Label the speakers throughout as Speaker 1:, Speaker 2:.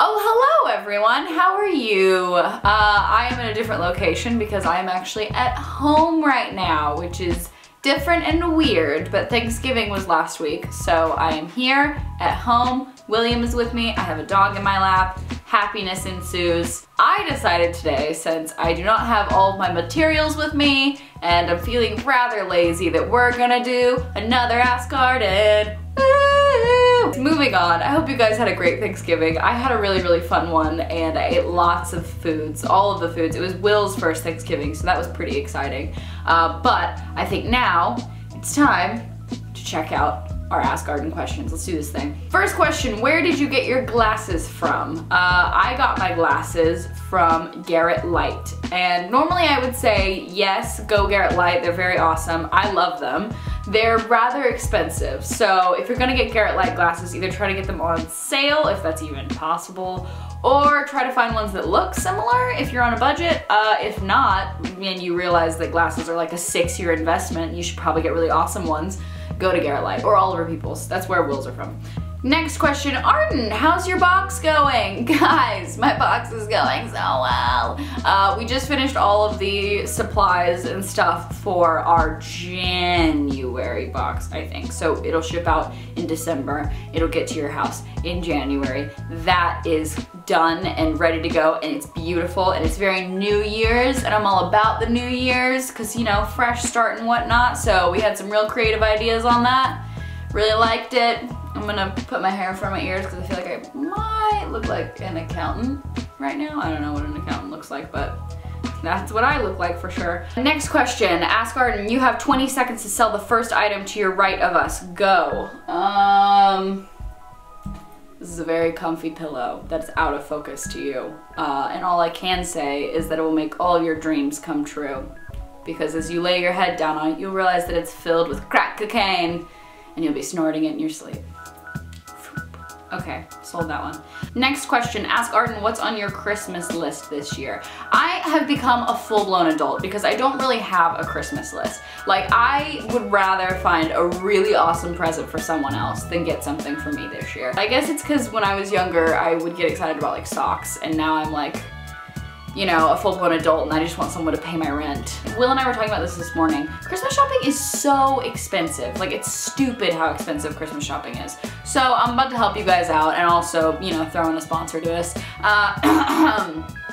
Speaker 1: Oh, hello everyone, how are you? I am in a different location because I am actually at home right now, which is different and weird, but Thanksgiving was last week, so I am here at home. William is with me, I have a dog in my lap, happiness ensues. I decided today, since I do not have all of my materials with me, and I'm feeling rather lazy, that we're gonna do another Ask Arden. Moving on, I hope you guys had a great Thanksgiving. I had a really fun one and I ate lots of foods, all of the foods. It was Will's first Thanksgiving, so that was pretty exciting. But I think now it's time to check out our Ask Arden questions. Let's do this thing. First question, where did you get your glasses from? I got my glasses from Garrett Light. And normally I would say, yes, go Garrett Light, they're very awesome. I love them. They're rather expensive, so if you're gonna get Garrett Light glasses, either try to get them on sale, if that's even possible, or try to find ones that look similar if you're on a budget. If not, and you realize that glasses are like a 6-year investment, you should probably get really awesome ones, go to Garrett Light, or Oliver Peoples. That's where Will's are from. Next question, Arden, how's your box going? Guys, my box is going so well. We just finished all of the supplies and stuff for our January box, I think. So it'll ship out in December. It'll get to your house in January. That is done and ready to go, and it's beautiful, and it's very New Year's, and I'm all about the New Year's, because, you know, fresh start and whatnot. So we had some real creative ideas on that. Really liked it. I'm gonna put my hair in front of my ears because I feel like I might look like an accountant right now. I don't know what an accountant looks like, but that's what I look like for sure. Next question, Ask Arden, you have 20 seconds to sell the first item to your right of us. Go. This is a very comfy pillow that's out of focus to you. And all I can say is that it will make all your dreams come true. Because as you lay your head down on it, you'll realize that it's filled with crack cocaine and you'll be snorting it in your sleep. Okay, sold that one. Next question, Ask Arden, what's on your Christmas list this year? I have become a full-blown adult because I don't really have a Christmas list. Like, I would rather find a really awesome present for someone else than get something for me this year. I guess it's because when I was younger, I would get excited about like socks, and now I'm like, you know, a full-blown adult and I just want someone to pay my rent. Will and I were talking about this morning. Christmas shopping is so expensive. Like, it's stupid how expensive Christmas shopping is. So I'm about to help you guys out and also, you know, throw in a sponsor to us.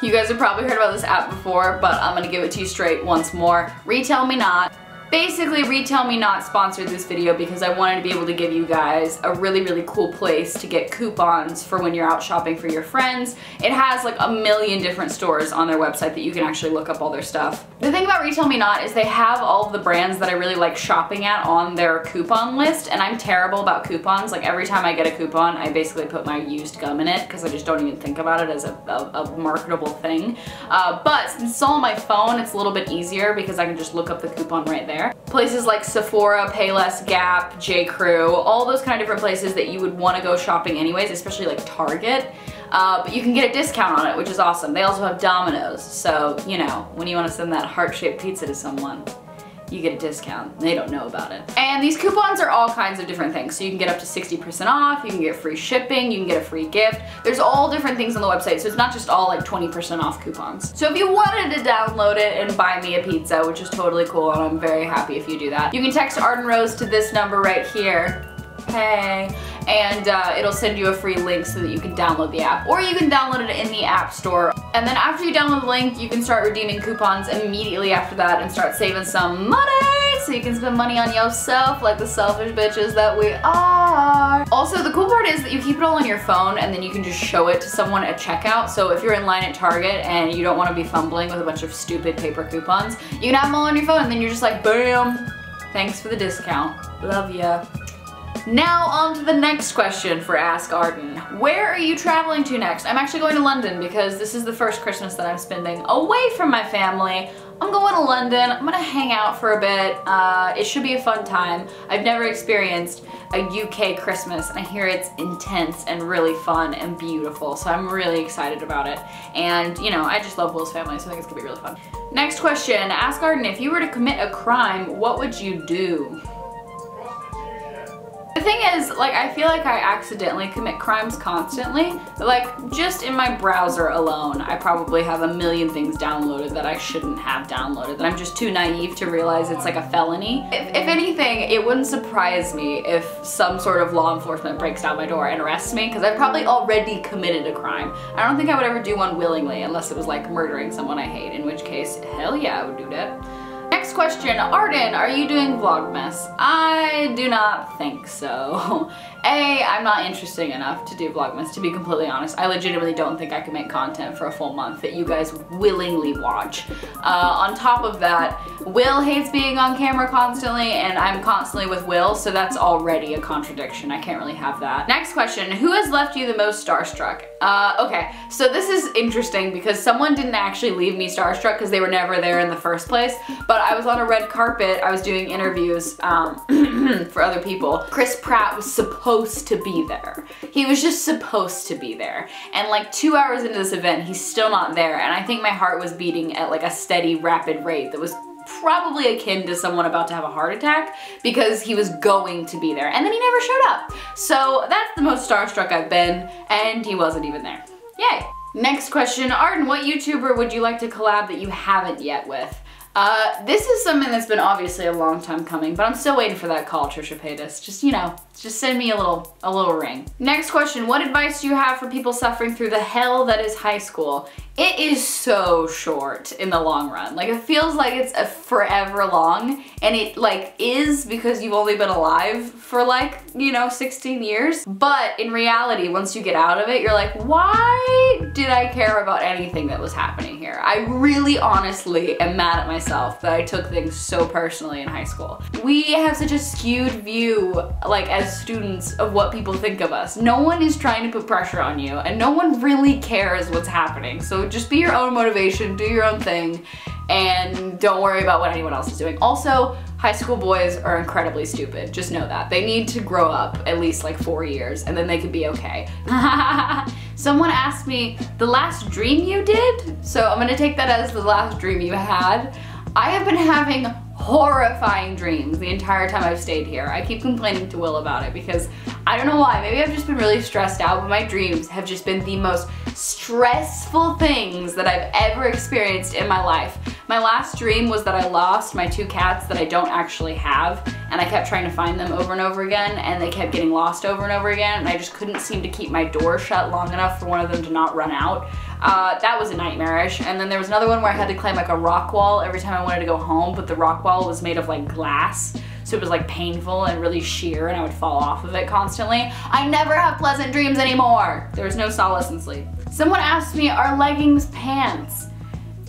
Speaker 1: You guys have probably heard about this app before, but I'm gonna give it to you straight once more. Retail Me Not. Basically, Retail Me Not sponsored this video because I wanted to be able to give you guys a really cool place to get coupons for when you're out shopping for your friends. It has like a million different stores on their website that you can actually look up all their stuff. The thing about Retail Me Not is they have all of the brands that I really like shopping at on their coupon list, and I'm terrible about coupons. Like, every time I get a coupon, I basically put my used gum in it because I just don't even think about it as a marketable thing. But since it's all on my phone, it's a little bit easier because I can just look up the coupon right there. Places like Sephora, Payless, Gap, J. Crew, all those kind of different places that you would want to go shopping anyways, especially like Target. But you can get a discount on it, which is awesome. They also have Domino's, so, you know, when you want to send that heart-shaped pizza to someone, you get a discount. They don't know about it. And these coupons are all kinds of different things. So you can get up to 60% off, you can get free shipping, you can get a free gift. There's all different things on the website, so it's not just all like 20% off coupons. So if you wanted to download it and buy me a pizza, which is totally cool, and I'm very happy if you do that, you can text Arden Rose to this number right here. Hey. And it'll send you a free link so that you can download the app, or you can download it in the App Store. And then after you download the link, you can start redeeming coupons immediately after that and start saving some money so you can spend money on yourself like the selfish bitches that we are. Also, the cool part is that you keep it all on your phone and then you can just show it to someone at checkout. So if you're in line at Target and you don't want to be fumbling with a bunch of stupid paper coupons, you can have them all on your phone and then you're just like, bam, thanks for the discount. Love ya. Now on to the next question for Ask Arden. Where are you traveling to next? I'm actually going to London because this is the first Christmas that I'm spending away from my family. I'm going to London. I'm gonna hang out for a bit. It should be a fun time. I've never experienced a UK Christmas, and I hear it's intense and really fun and beautiful, so I'm really excited about it. And, you know, I just love Will's family, so I think it's gonna be really fun. Next question, Ask Arden, if you were to commit a crime, what would you do? thing is, like, I feel like I accidentally commit crimes constantly. Like, just in my browser alone, I probably have a million things downloaded that I shouldn't have downloaded, that I'm just too naive to realize it's like a felony. If anything, it wouldn't surprise me if some sort of law enforcement breaks down my door and arrests me, because I've probably already committed a crime. I don't think I would ever do one willingly unless it was like murdering someone I hate, in which case, hell yeah, I would do that. Next question, Arden, are you doing Vlogmas? I do not think so. A, I'm not interesting enough to do Vlogmas, to be completely honest. I legitimately don't think I can make content for a full month that you guys willingly watch. On top of that, Will hates being on camera constantly, and I'm constantly with Will, so that's already a contradiction. I can't really have that. Next question, who has left you the most starstruck? Okay, so this is interesting because someone didn't actually leave me starstruck because they were never there in the first place, but I was on a red carpet, I was doing interviews for other people. Chris Pratt was supposed to be there. He was just supposed to be there. And like 2 hours into this event, he's still not there, and I think my heart was beating at like a steady, rapid rate that was probably akin to someone about to have a heart attack, because he was going to be there and then he never showed up. So that's the most starstruck I've been, and he wasn't even there. Yay. Next question, Arden, what YouTuber would you like to collab that you haven't yet with? This is something that's been obviously a long time coming, but I'm still waiting for that call, Trisha Paytas. Just, you know, just send me a little ring. Next question, what advice do you have for people suffering through the hell that is high school? It is so short in the long run. Like, it feels like it's a forever long, and it like is because you've only been alive for like, you know, 16 years. But in reality, once you get out of it, you're like, why did I care about anything that was happening here? I really honestly am mad at myself that I took things so personally in high school. We have such a skewed view, like as students, of what people think of us. No one is trying to put pressure on you, and no one really cares what's happening. So just be your own motivation, do your own thing, and don't worry about what anyone else is doing. Also, high school boys are incredibly stupid. Just know that. They need to grow up at least like 4 years, and then they could be okay. Someone asked me, the last dream you did? So I'm gonna take that as the last dream you had. I have been having horrifying dreams the entire time I've stayed here. I keep complaining to Will about it because I don't know why. Maybe I've just been really stressed out, but my dreams have just been the most stressful things that I've ever experienced in my life. My last dream was that I lost my 2 cats that I don't actually have, and I kept trying to find them over and over again, and they kept getting lost over and over again, and I just couldn't seem to keep my door shut long enough for one of them to not run out. That was nightmarish. And then there was another one where I had to climb like a rock wall every time I wanted to go home, but the rock wall was made of like glass, so it was like painful and really sheer, and I would fall off of it constantly. I never have pleasant dreams anymore. There was no solace in sleep. Someone asked me, are leggings pants?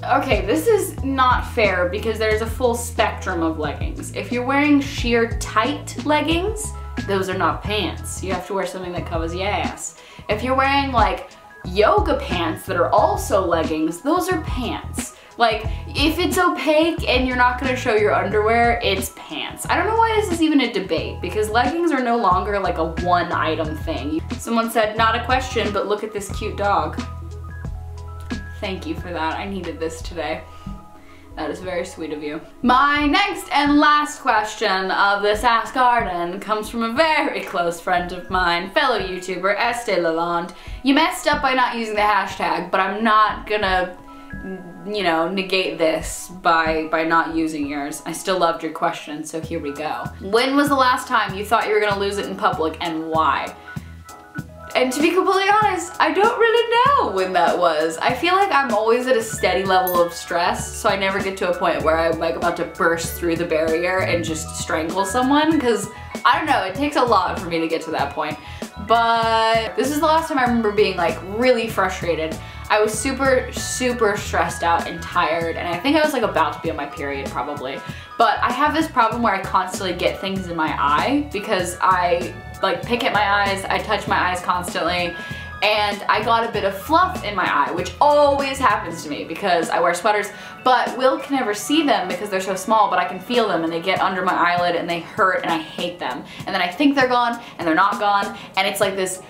Speaker 1: Okay, this is not fair because there's a full spectrum of leggings. If you're wearing sheer tight leggings, those are not pants. You have to wear something that covers your ass. If you're wearing like yoga pants that are also leggings, those are pants. Like, if it's opaque and you're not gonna show your underwear, it's pants. I don't know why this is even a debate, because leggings are no longer like a one item thing. Someone said, not a question, but look at this cute dog. Thank you for that. I needed this today. That is very sweet of you. My next and last question of this Ask Arden comes from a very close friend of mine, fellow YouTuber, Estee Lalonde. You messed up by not using the hashtag, but I'm not gonna, you know, negate this by not using yours. I still loved your question, so here we go. When was the last time you thought you were gonna lose it in public, and why? And to be completely honest, I don't really know when that was. I feel like I'm always at a steady level of stress, so I never get to a point where I'm like about to burst through the barrier and just strangle someone, because I don't know, it takes a lot for me to get to that point. But this is the last time I remember being like really frustrated. I was super stressed out and tired, and I think I was like about to be on my period probably. But I have this problem where I constantly get things in my eye because I like pick at my eyes, I touch my eyes constantly, and I got a bit of fluff in my eye, which always happens to me because I wear sweaters, but Will can never see them because they're so small, but I can feel them and they get under my eyelid and they hurt and I hate them. And then I think they're gone and they're not gone, and it's like this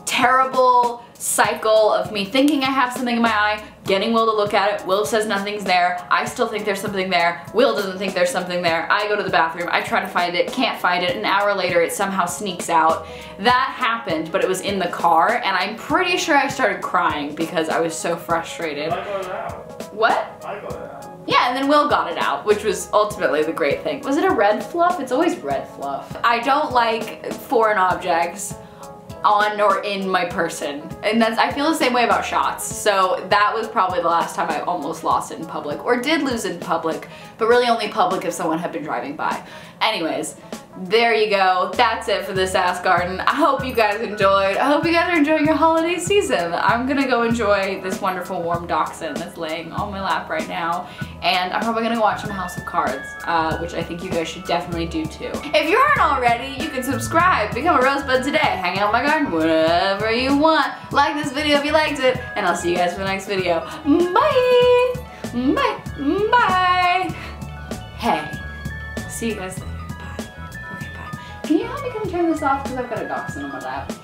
Speaker 1: terrible cycle of me thinking I have something in my eye, getting Will to look at it, Will says nothing's there, I still think there's something there, Will doesn't think there's something there, I go to the bathroom, I try to find it, can't find it, an hour later it somehow sneaks out. That happened, but it was in the car, and I'm pretty sure I started crying because I was so frustrated.
Speaker 2: I got it out.
Speaker 1: What?
Speaker 2: I got it out.
Speaker 1: Yeah, and then Will got it out, which was ultimately the great thing. Was it a red fluff? It's always red fluff. I don't like foreign objects on or in my person, and I feel the same way about shots. So that was probably the last time I almost lost it in public, or did lose it in public, but really only public if someone had been driving by. Anyways, there you go. That's it for this Ask Arden. I hope you guys enjoyed. I hope you guys are enjoying your holiday season. I'm gonna go enjoy this wonderful warm dachshund that's laying on my lap right now, and I'm probably gonna watch some House of Cards, which I think you guys should definitely do too. If you aren't already, you can subscribe, become a rosebud today, hang out in my garden, whatever you want. Like this video if you liked it, and I'll see you guys for the next video. Bye! Bye! Bye! Hey, see you guys later. Bye. Okay, bye. Can you help me come turn this off? Because I've got a dachshund on my lap.